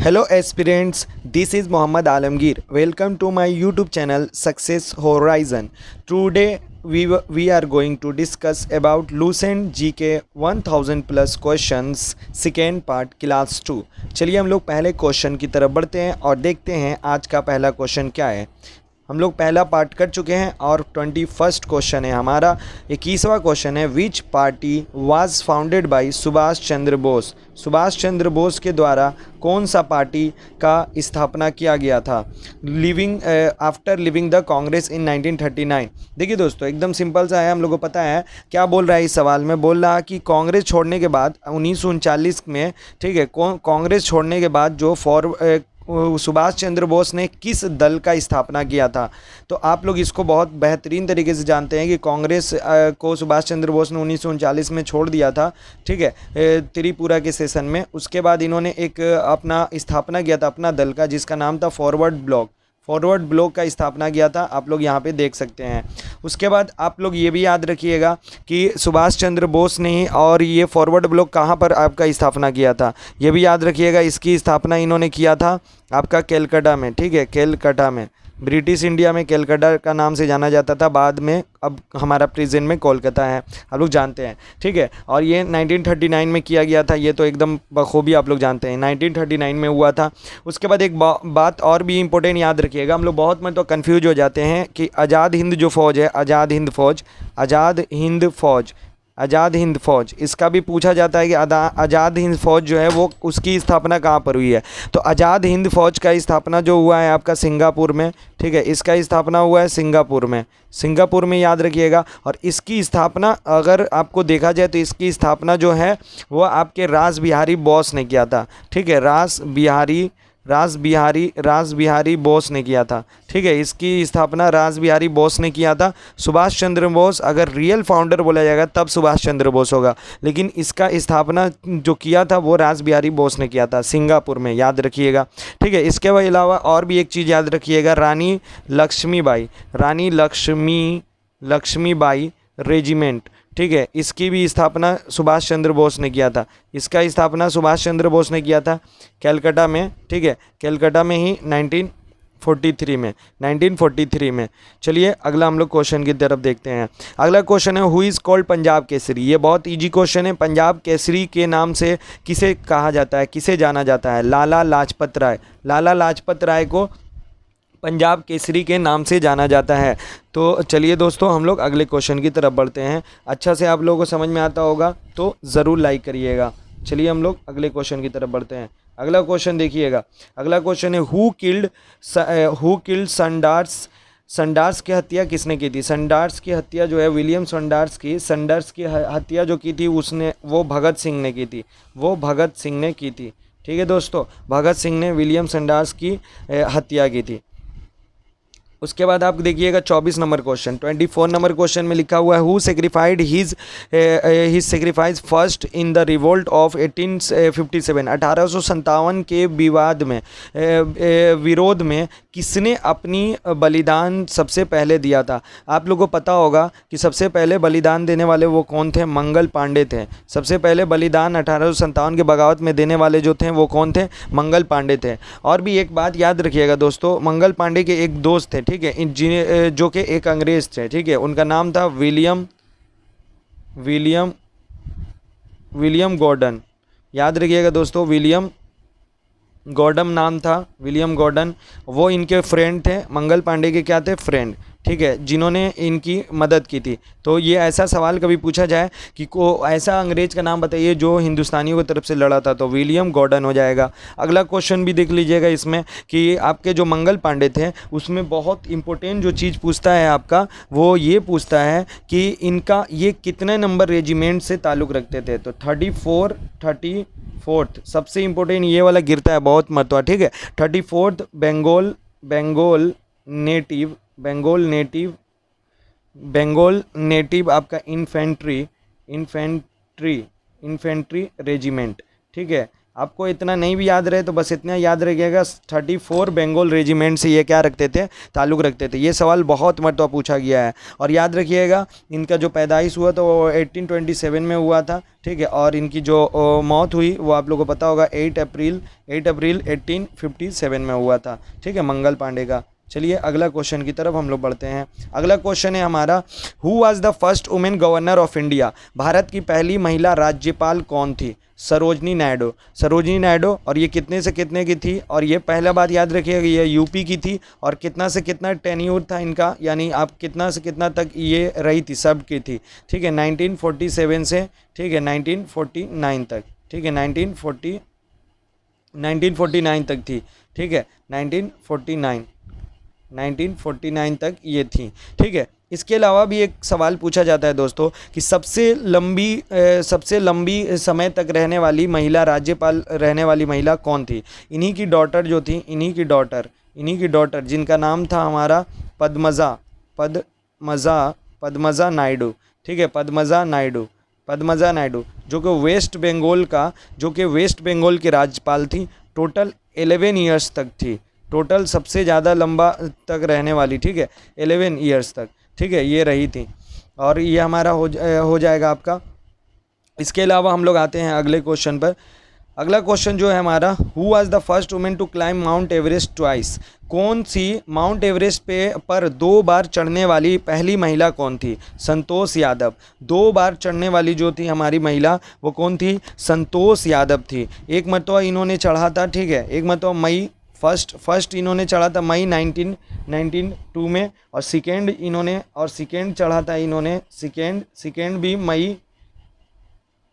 Hello aspirants, this is Mohammad Alamgir. Welcome to my YouTube channel Success Horizon. Today we are going to discuss about Lucent GK 1000 plus questions second part class 2. चलिए हम लोग पहले question की तरफ बढ़ते हैं और देखते हैं आज का पहला क्वेश्चन क्या है। हम लोग पहला पार्ट कर चुके हैं और 21st क्वेश्चन है हमारा। 21वां क्वेश्चन है which party was founded by Subhash Chandra Bose. Subhash Chandra Bose के द्वारा कौन सा पार्टी का स्थापना किया गया था आफ्टर लिविंग द कांग्रेस इन 1939। देखिए दोस्तों एकदम सिंपल सा है, हम लोगों को पता है क्या बोल रहा है इस सवाल में। बोल रहा कि कांग्रेस छोड़ने के बाद 1939 में, ठीक है, कांग्रेस छोड़ने के बाद जो सुभाष चंद्र बोस ने किस दल का स्थापना किया था। तो आप लोग इसको बहुत बेहतरीन तरीके से जानते हैं कि कांग्रेस को सुभाष चंद्र बोस ने 1939 में छोड़ दिया था, ठीक है, त्रिपुरा के सेशन में। उसके बाद इन्होंने एक अपना स्थापना किया था अपना दल का, जिसका नाम था फॉरवर्ड ब्लॉक का स्थापना किया था। आप लोग यहाँ पे देख सकते हैं। उसके बाद आप लोग ये भी याद रखिएगा कि सुभाष चंद्र बोस ने और ये फॉरवर्ड ब्लॉक कहाँ पर आपका स्थापना किया था, ये भी याद रखिएगा। इसकी स्थापना इन्होंने किया था आपका कैलकाटा में, ठीक है, कैलकाटा में। ब्रिटिश इंडिया में कैलकाटा का नाम से जाना जाता था, बाद में अब हमारा प्रेजेंट में कोलकाता है, आप लोग जानते हैं, ठीक है। और ये 1939 में किया गया था, ये तो एकदम बखूबी आप लोग जानते हैं 1939 में हुआ था। उसके बाद एक बात और भी इम्पोर्टेंट याद रखिएगा, हम लोग बहुत मतलब कन्फ्यूज हो जाते हैं कि आज़ाद हिंद जो फ़ौज है, आज़ाद हिंद फ़ौज, इसका भी पूछा जाता है कि आज़ाद हिंद फ़ौज जो है वो उसकी स्थापना कहाँ पर हुई है। तो आज़ाद हिंद फ़ौज का स्थापना जो हुआ है आपका सिंगापुर में, ठीक है, इसका स्थापना हुआ है सिंगापुर में याद रखिएगा। और इसकी स्थापना अगर आपको देखा जाए तो इसकी स्थापना जो है वो आपके रास बिहारी बोस ने किया था, ठीक है, रास बिहारी बोस ने किया था, ठीक है। इसकी स्थापना रास बिहारी बोस ने किया था। सुभाष चंद्र बोस अगर रियल फाउंडर बोला जाएगा तब सुभाष चंद्र बोस होगा, लेकिन इसका स्थापना जो किया था वो रास बिहारी बोस ने किया था सिंगापुर में, याद रखिएगा, ठीक है। इसके अलावा और भी एक चीज़ याद रखिएगा, रानी लक्ष्मीबाई रेजिमेंट, ठीक है, इसकी भी स्थापना सुभाष चंद्र बोस ने किया था। इसका स्थापना सुभाष चंद्र बोस ने किया था कैलकाटा में, ठीक है, कैलकाटा में ही 1943 में। चलिए अगला हम लोग क्वेश्चन की तरफ देखते हैं। अगला क्वेश्चन है who is called Punjab Kesari. ये बहुत इजी क्वेश्चन है। पंजाब केसरी के नाम से किसे कहा जाता है, किसे जाना जाता है? लाला लाजपत राय को पंजाब केसरी के नाम से जाना जाता है। तो चलिए दोस्तों हम लोग अगले क्वेश्चन की तरफ बढ़ते हैं। अच्छा से आप लोगों को समझ में आता होगा तो ज़रूर लाइक करिएगा। चलिए हम लोग अगले क्वेश्चन की तरफ बढ़ते हैं। अगला क्वेश्चन देखिएगा। अगला क्वेश्चन है हु किल्ड संडार्स की हत्या किसने की थी? संडार्स की हत्या जो है विलियम संडार्स की हत्या जो की थी वो भगत सिंह ने की थी, ठीक है दोस्तों। भगत सिंह ने विलियम संडार्स की हत्या की थी। उसके बाद आप देखिएगा 24 नंबर क्वेश्चन। 24 नंबर क्वेश्चन में लिखा हुआ है who सेक्रीफाइड his sacrifice first in the revolt of 1857। 1857 के विरोध में किसने अपनी बलिदान सबसे पहले दिया था? आप लोगों को पता होगा कि सबसे पहले बलिदान देने वाले वो कौन थे? मंगल पांडे थे। सबसे पहले बलिदान 1857 के बगावत में देने वाले जो थे वो कौन थे? मंगल पांडे थे। और भी एक बात याद रखिएगा दोस्तों, मंगल पांडे के एक दोस्त थे, ठीक है, जो कि एक अंग्रेज थे, ठीक है, उनका नाम था विलियम गॉर्डन। याद रखिएगा दोस्तों, विलियम गॉर्डन। वो इनके फ्रेंड थे, मंगल पांडे के क्या थे? फ्रेंड, ठीक है, जिन्होंने इनकी मदद की थी। तो ये ऐसा सवाल कभी पूछा जाए कि ऐसा अंग्रेज का नाम बताइए जो हिंदुस्तानियों की तरफ से लड़ा था, तो विलियम गॉर्डन हो जाएगा। अगला क्वेश्चन भी देख लीजिएगा इसमें कि आपके जो मंगल पांडे थे उसमें बहुत इंपॉर्टेंट जो चीज़ पूछता है आपका, वो ये पूछता है कि इनका ये कितने नंबर रेजिमेंट से ताल्लुक़ रखते थे? तो 34th सबसे इम्पोर्टेंट ये वाला गिरता है, बहुत महत्व, ठीक है। 34th बंगाल नेटिव आपका इन्फेंट्री रेजिमेंट, ठीक है, आपको इतना नहीं भी याद रहे तो बस इतना याद रखिएगा, 34 बंगाल रेजिमेंट से ये क्या रखते थे, ताल्लुक़ रखते थे। ये सवाल बहुत मरतबा पूछा गया है। और याद रखिएगा इनका जो पैदाइश हुआ तो वो 1827 में हुआ था, ठीक है। और इनकी जो मौत हुई वो आप लोगों को पता होगा 8 अप्रैल 1857 में हुआ था, ठीक है, मंगल पांडे का। चलिए अगला क्वेश्चन की तरफ हम लोग बढ़ते हैं। अगला क्वेश्चन है हमारा, who was the first women governor of India? Bharat की पहली महिला राज्यपाल कौन थी? सरोजनी नायडू। सरोजनी नायडू। और ये कितने से कितने की थी? और ये पहला बात याद रखिएगा, ये यूपी की थी। और कितना से कितना टेन्यूर था इनका, यानी आप कितना से कितना तक ये रही थी, सब की थी, ठीक है, 1947 से, ठीक है, 1949 तक, ठीक है, 1949 तक थी, ठीक है, 1949 तक ये थी, ठीक है। इसके अलावा भी एक सवाल पूछा जाता है दोस्तों कि सबसे लंबी समय तक रहने वाली महिला, राज्यपाल रहने वाली महिला कौन थी? इन्हीं की डॉटर जो थी, इन्हीं की डॉटर जिनका नाम था हमारा पद्मजा नायडू, ठीक है, पद्मजा नायडू, जो कि वेस्ट बंगाल की राज्यपाल थी। टोटल 11 ईयर्स तक थी, टोटल सबसे ज़्यादा लंबा तक रहने वाली, ठीक है, 11 ईयर्स तक, ठीक है, ये रही थी। और ये हमारा हो जाएगा आपका। इसके अलावा हम लोग आते हैं अगले क्वेश्चन पर। अगला क्वेश्चन जो है हमारा, who was the first women to climb mount Everest twice? कौन सी माउंट एवरेस्ट पर 2 बार चढ़ने वाली पहली महिला कौन थी? संतोष यादव। 2 बार चढ़ने वाली जो थी हमारी महिला, वो कौन थी? संतोष यादव थी। एक मरतबा इन्होंने चढ़ा था, ठीक है, एक मरतबा मई फर्स्ट इन्होंने चढ़ा था मई 1992 में। और सेकेंड चढ़ा था इन्होंने, सेकेंड भी मई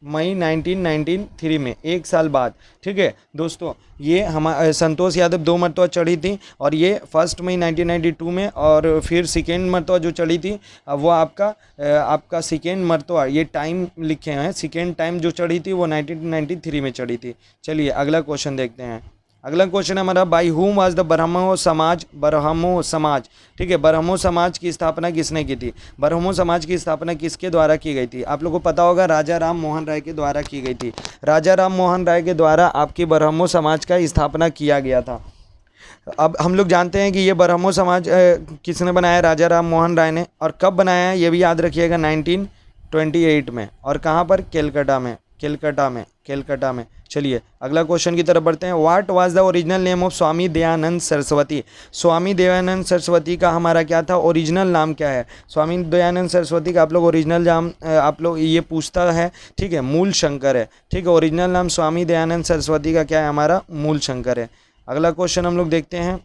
1993 में, 1 साल बाद, ठीक है दोस्तों। ये संतोष यादव 2 मरतबा चढ़ी थी। और ये फर्स्ट मई 1992 में, और फिर सेकेंड मरतबा जो चढ़ी थी वो आपका सेकेंड मरतबा, ये टाइम लिखे हैं, सेकेंड टाइम जो चढ़ी थी वो 1993 में चढ़ी थी। चलिए अगला क्वेश्चन देखते हैं। अगला क्वेश्चन है हमारा, बाई हुम वाज द ब्रह्मो समाज, ठीक है, ब्रह्मो समाज की स्थापना किसने की थी? ब्रह्मो समाज की स्थापना किसके द्वारा की गई थी? आप लोगों को पता होगा राजा राम मोहन राय के द्वारा की गई थी। राजा राम मोहन राय के द्वारा आपकी ब्रह्मो समाज का स्थापना किया गया था। अब हम लोग जानते हैं कि ये ब्रह्मो समाज किसने बनाया? राजा राम मोहन राय ने। और कब बनाया है ये भी याद रखिएगा, 1928 में। और कहाँ पर? केलकटा में। चलिए अगला क्वेश्चन की तरफ बढ़ते हैं। What was the original name of Swami Dayanand Saraswati? Swami Dayanand Saraswati का हमारा क्या था, ओरिजिनल नाम क्या है? स्वामी दयानंद सरस्वती का आप लोग ओरिजिनल नाम, आप लोग ये पूछता है, ठीक है, मूल शंकर है, ठीक है। ओरिजिनल नाम स्वामी दयानंद सरस्वती का क्या है? हमारा मूल शंकर है। अगला क्वेश्चन हम लोग देखते हैं।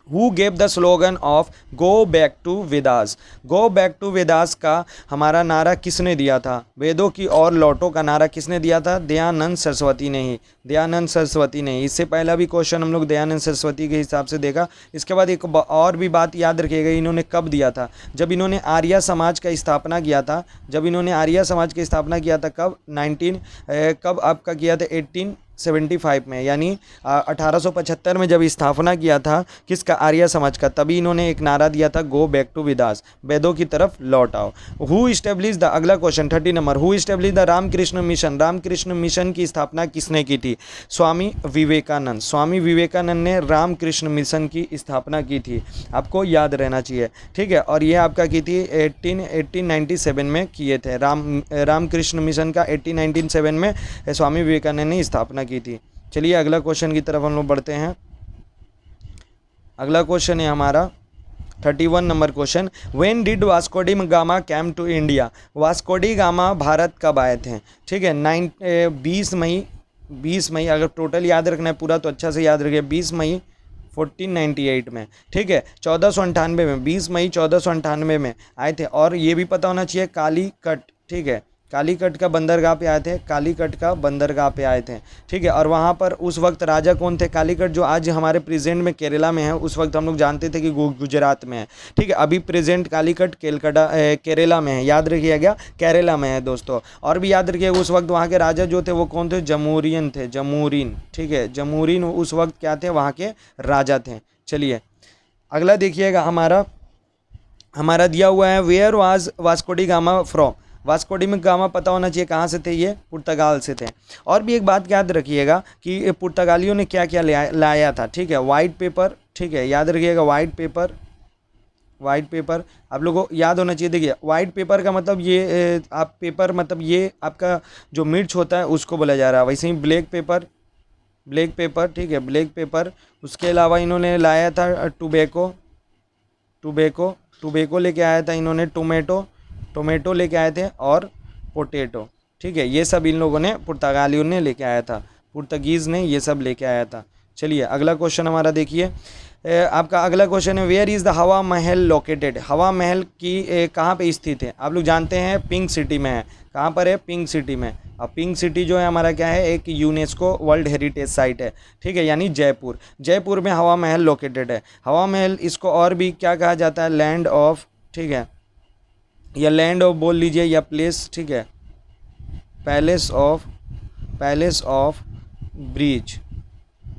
Who gave the slogan of Go back to Vedas? Go back to Vedas का हमारा नारा किसने दिया था? वेदों की और लौटो का नारा किसने दिया था? दयानंद सरस्वती ने ही, इससे पहला भी क्वेश्चन हम लोग दयानंद सरस्वती के हिसाब से देखा। इसके बाद एक और भी बात याद रखिएगा, इन्होंने कब दिया था? जब इन्होंने आर्य समाज का स्थापना किया था। कब? कब आपका किया था? 1875 में, यानी 1875 में जब स्थापना किया था किसका? आर्य समाज का। तभी इन्होंने एक नारा दिया था, गो बैक टू वेदास, वेदों की तरफ लौट आओ। हु इस्टेब्लिश द, अगला question 30 number, who establish the Ramakrishna mission? Ramakrishna mission की स्थापना किसने की थी? स्वामी विवेकानंद ने रामकृष्ण मिशन की स्थापना की थी। आपको याद रहना चाहिए, ठीक है। और ये आपका की थी 1897 में किए थे। रामकृष्ण मिशन का 1897 में स्वामी विवेकानंद ने स्थापना की थी। चलिए अगला क्वेश्चन की तरफ हम लोग बढ़ते हैं। अगला क्वेश्चन है हमारा 31 number question, when did Vasco da Gama came to India? Vasco da Gama भारत कब आए थे? ठीक है, 20 मई, अगर टोटल याद रखना है पूरा तो अच्छा से याद रखिए, 20 मई 1498 में, ठीक है, 1498 में, 20 मई 1498 में आए थे। और ये भी पता होना चाहिए कालीकट, ठीक है, कालीकट का बंदरगाह पे आए थे, ठीक है। और वहाँ पर उस वक्त राजा कौन थे? कालीकट जो आज हमारे प्रेजेंट में केरला में है, उस वक्त हम लोग जानते थे कि गुजरात में है, ठीक है। अभी प्रेजेंट कालीकट केरला में है, याद रखिएगा, केरला में है दोस्तों। और भी याद रखिएगा उस वक्त वहाँ के राजा जो थे वो कौन थे? जमूरीन, ठीक है, जमूरीन उस वक्त क्या थे? वहाँ के राजा थे। चलिए अगला देखिएगा, हमारा दिया हुआ है, where was Vasco da Gama from? Vasco da Gama पता होना चाहिए कहाँ से थे, ये पुर्तगाल से थे। और भी एक बात याद रखिएगा कि पुर्तगालियों ने क्या क्या लाया था, ठीक है, वाइट पेपर, ठीक है, याद रखिएगा वाइट पेपर, वाइट पेपर आप लोगों को याद होना चाहिए। देखिए वाइट पेपर का मतलब ये आप पेपर मतलब ये आपका जो मिर्च होता है उसको बोला जा रहा है। वैसे ही ब्लैक पेपर, ब्लैक पेपर, ठीक है, ब्लैक पेपर। उसके अलावा इन्होंने लाया था टुबैको, टुबैको, टुबैको लेके आया था इन्होंने, टोमेटो, टोमेटो लेके आए थे, और पोटैटो, ठीक है, ये सब इन लोगों ने पुर्तगालियों ने लेके आया था, पुर्तगीज़ ने ये सब लेके आया था। चलिए अगला क्वेश्चन हमारा देखिए, आपका अगला क्वेश्चन है वेयर इज़ द हवा महल लोकेटेड। हवा महल की कहाँ पे स्थित है, आप लोग जानते हैं पिंक सिटी में है। कहाँ पर है, पिंक सिटी में। अब पिंक सिटी जो है हमारा क्या है, एक यूनेस्को वर्ल्ड हेरिटेज साइट है, ठीक है, यानी जयपुर, जयपुर में हवा महल लोकेटेड है। हवा महल इसको और भी क्या कहा जाता है, लैंड ऑफ, ठीक है, या लैंड ऑफ बोल लीजिए, या प्लेस, ठीक है, palace of, palace of bridge,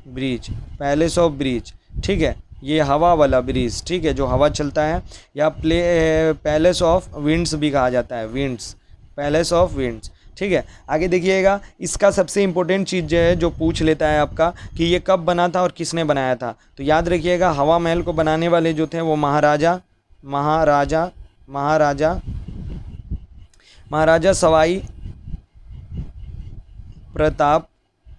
bridge, palace of bridge, ठीक है, ये हवा वाला ब्रिज, ठीक है, जो हवा चलता है, या पैलेस ऑफ विंड्स भी कहा जाता है, विंड्स, पैलेस ऑफ विंड्स, ठीक है। आगे देखिएगा, इसका सबसे इम्पोर्टेंट चीज़ जो है, जो पूछ लेता है आपका कि ये कब बना था और किसने बनाया था, तो याद रखिएगा हवा महल को बनाने वाले जो थे वो महाराजा, महाराजा, महाराजा, महाराजा सवाई प्रताप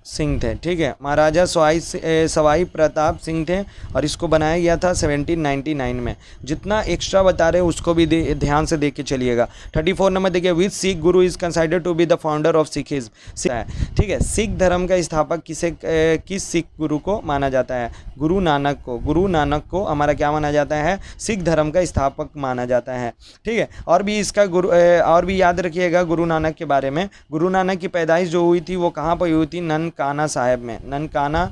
सिंह थे, ठीक है, महाराजा सवाई प्रताप सिंह थे, और इसको बनाया गया था 1799 में। जितना एक्स्ट्रा बता रहे हैं उसको भी ध्यान से देख के चलिएगा। 34 नंबर देखिए, which Sikh guru is considered to be the founder of Sikhism, ठीक है, सिख धर्म का स्थापक किस सिख गुरु को माना जाता है, गुरु नानक को, गुरु नानक को हमारा क्या माना जाता है, सिख धर्म का स्थापक माना जाता है, ठीक है। और भी इसका गुरु और भी याद रखिएगा गुरु नानक के बारे में। गुरु नानक की पैदाइश जो हुई थी वो कहाँ पर हुई थी, ननकाना साहिब में, ननकाना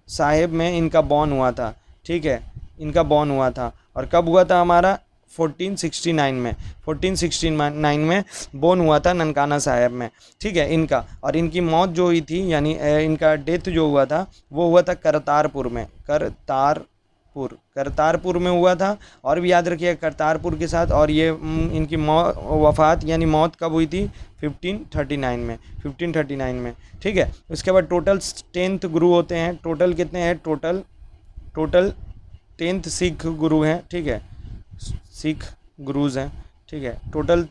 साहिब में इनका बॉर्न हुआ था, ठीक है, इनका बॉर्न हुआ था। और कब हुआ था हमारा, 1469 में, 1469 में बॉर्न हुआ था ननकाना साहिब में, ठीक है, इनका। और इनकी मौत जो हुई थी, यानी इनका डेथ जो हुआ था वो हुआ था करतारपुर में, करतारपुर में हुआ था। और भी याद रखिए करतारपुर के साथ। और ये इनकी वफ़ात यानी मौत कब हुई थी, 1539 में, 1539 में, ठीक है। उसके बाद टोटल 10 गुरु होते हैं, टोटल कितने हैं, टोटल 10 सिख गुरु हैं, ठीक है, सिख गुरुज़ हैं, ठीक है, टोटल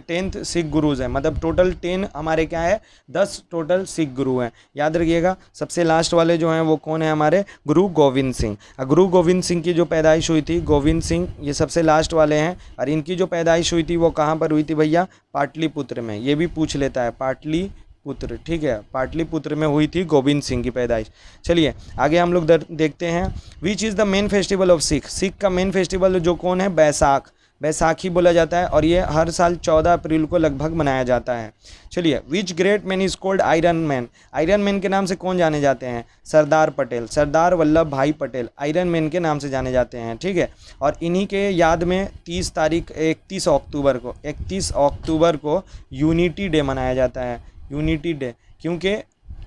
10 सिख गुरुज़ हैं, मतलब टोटल 10 हमारे क्या है, 10 टोटल सिख गुरु हैं। याद रखिएगा सबसे लास्ट वाले जो हैं वो कौन है, हमारे गुरु गोविंद सिंह। गुरु गोविंद सिंह की जो पैदाइश हुई थी, गोविंद सिंह ये सबसे लास्ट वाले हैं। और इनकी जो पैदाइश हुई थी वो कहाँ पर हुई थी भैया, पाटलिपुत्र में। ये भी पूछ लेता है, पाटलिपुत्र, ठीक है, पाटलिपुत्र में हुई थी गोविंद सिंह की पैदाइश। चलिए आगे हम लोग देखते हैं, which is the main festival of Sikh. Sikh का मेन फेस्टिवल जो कौन है, बैसाख, बैसाखी बोला जाता है, और ये हर साल 14 अप्रैल को लगभग मनाया जाता है। चलिए, which great man is called iron man. Iron man के नाम से कौन जाने जाते हैं, सरदार पटेल, सरदार वल्लभ भाई पटेल आयरन मैन के नाम से जाने जाते हैं, ठीक है। और इन्हीं के याद में 31 अक्टूबर को यूनिटी डे मनाया जाता है, यूनिटी डे,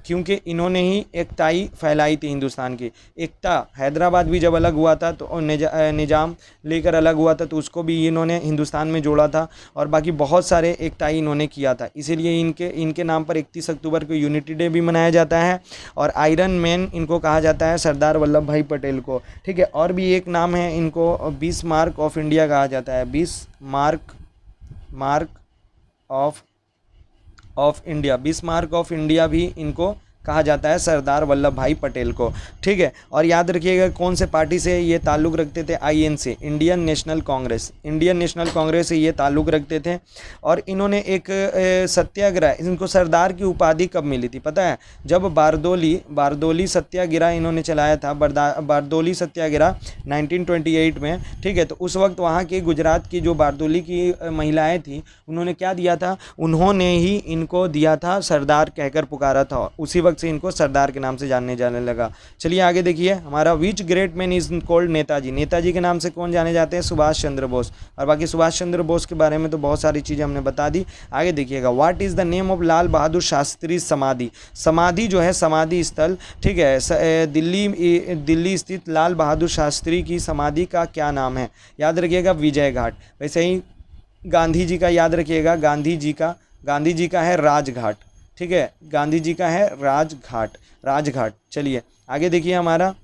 क्योंकि इन्होंने ही एकताई फैलाई थी हिंदुस्तान की। एकता, हैदराबाद भी जब अलग हुआ था तो निज़ाम लेकर अलग हुआ था, तो उसको भी इन्होंने हिंदुस्तान में जोड़ा था। और बाकी बहुत सारे एकताई इन्होंने किया था, इसीलिए इनके नाम पर 31 अक्टूबर को यूनिटी डे भी मनाया जाता है। और आयरन मैन इनको कहा जाता है, सरदार वल्लभ भाई पटेल को, ठीक है। और भी एक नाम है, इनको बिस्मार्क ऑफ इंडिया कहा जाता है, Bismarck of India, Bismarck of India भी इनको कहा जाता है, सरदार वल्लभ भाई पटेल को, ठीक है। और याद रखिएगा कौन से पार्टी से ये ताल्लुक़ रखते थे, INC, Indian national Congress, Indian national Congress से ये ताल्लुक़ रखते थे। और इन्होंने एक सत्याग्रह, इनको सरदार की उपाधि कब मिली थी पता है, जब बारदोली सत्याग्रह इन्होंने चलाया था, बारदोली सत्याग्रह 1928 में, ठीक है। तो उस वक्त वहाँ की गुजरात की जो बारदोली की महिलाएँ थी, उन्होंने क्या दिया था, उन्होंने ही इनको दिया था, सरदार कहकर पुकारा था, उसी वक्त से इनको सरदार के नाम से जाने लगा। चलिए आगे देखिए हमारा, which great man is called Netaji. Netaji के नाम से कौन जाने जाते हैं, सुभाष चंद्र बोस। और बाकी सुभाष चंद्र बोस के बारे में तो बहुत सारी चीज़ें हमने बता दी। आगे देखिएगा, what is the name of Lal Bahadur Shastri samadhi. समाधि जो है, समाधि स्थल, ठीक है, दिल्ली स्थित लाल बहादुर शास्त्री की समाधि का क्या नाम है, याद रखिएगा विजय घाट। वैसे ही गांधी जी का याद रखिएगा, गांधी जी का है राजघाट, ठीक है, गांधी जी का है राजघाट। चलिए आगे देखिए हमारा,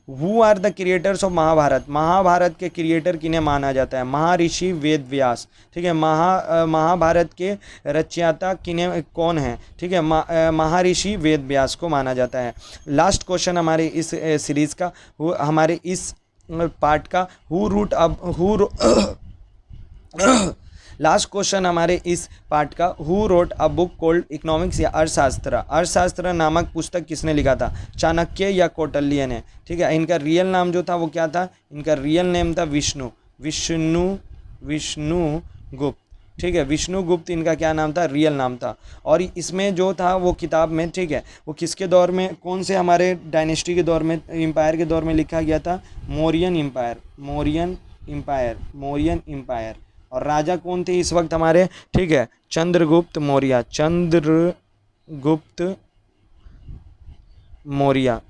who are the creators of Mahabharata, Mahabharata के क्रिएटर किन्हें माना जाता है, महर्षि वेद व्यास, ठीक है, महाभारत के रचयिता किन्हें कौन है, ठीक है, महर्षि वेद व्यास को माना जाता है। लास्ट क्वेश्चन हमारे इस सीरीज का, हमारे इस पार्ट का, लास्ट क्वेश्चन हमारे इस पार्ट का, who wrote a book cold economics या अर्थशास्त्र नामक पुस्तक किसने लिखा था, चाणक्य या कौटिल्य ने, ठीक है। इनका रियल नाम जो था वो क्या था, इनका रियल नेम था विष्णुगुप्त, ठीक है, विष्णुगुप्त इनका क्या नाम था, रियल नाम था। और इसमें जो था वो किताब में, ठीक है, वो किसके दौर में, कौन से हमारे डायनेस्टी के दौर में, एम्पायर के दौर में लिखा गया था, मौर्यन एम्पायर। और राजा कौन थे इस वक्त हमारे, ठीक है, चंद्रगुप्त मौर्य,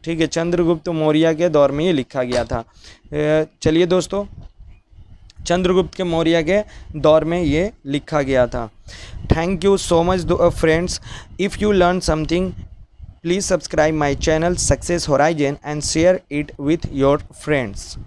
ठीक है, चंद्रगुप्त मौर्य के दौर में ये लिखा गया था। चलिए दोस्तों, चंद्रगुप्त के मौर्य के दौर में ये लिखा गया था। Thank you so much friends, if you learn something please subscribe my channel success horizon and share it with your friends.